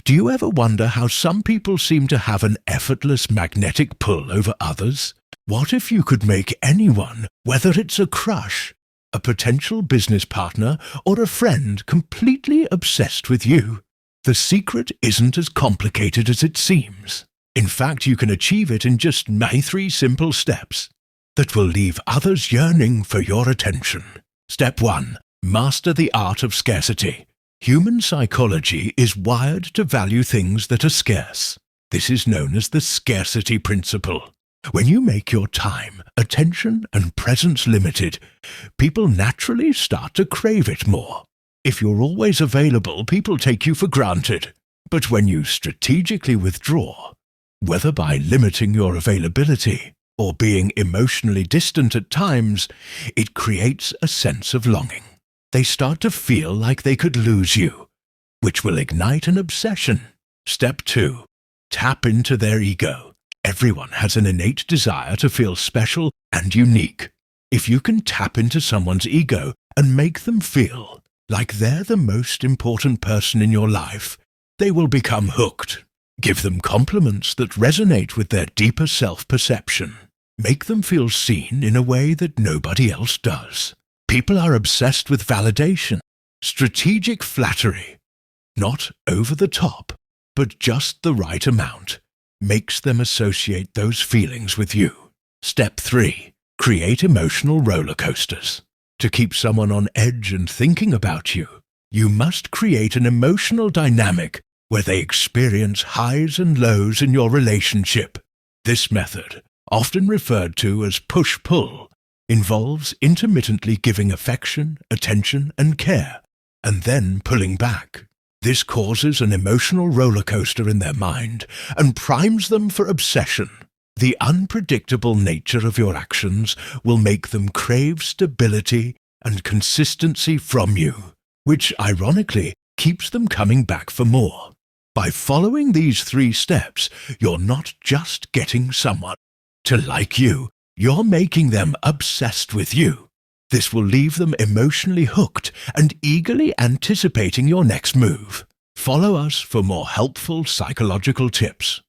Do you ever wonder how some people seem to have an effortless magnetic pull over others? What if you could make anyone, whether it's a crush, a potential business partner, or a friend, completely obsessed with you? The secret isn't as complicated as it seems. In fact, you can achieve it in just my 3 simple steps that will leave others yearning for your attention. Step 1. Master the art of scarcity. Human psychology is wired to value things that are scarce. This is known as the scarcity principle. When you make your time, attention, and presence limited, people naturally start to crave it more. If you're always available, people take you for granted. But when you strategically withdraw, whether by limiting your availability or being emotionally distant at times, it creates a sense of longing. They start to feel like they could lose you, which will ignite an obsession. Step 2. Tap into their ego. Everyone has an innate desire to feel special and unique. If you can tap into someone's ego and make them feel like they're the most important person in your life, they will become hooked. Give them compliments that resonate with their deeper self-perception. Make them feel seen in a way that nobody else does. People are obsessed with validation, strategic flattery. Not over the top, but just the right amount makes them associate those feelings with you. Step 3. Create emotional roller coasters. To keep someone on edge and thinking about you, you must create an emotional dynamic where they experience highs and lows in your relationship. This method, often referred to as push-pull, involves intermittently giving affection, attention, and care, and then pulling back. This causes an emotional roller coaster in their mind and primes them for obsession. The unpredictable nature of your actions will make them crave stability and consistency from you, which ironically keeps them coming back for more. By following these 3 steps, you're not just getting someone to like you, you're making them obsessed with you. This will leave them emotionally hooked and eagerly anticipating your next move. Follow us for more helpful psychological tips.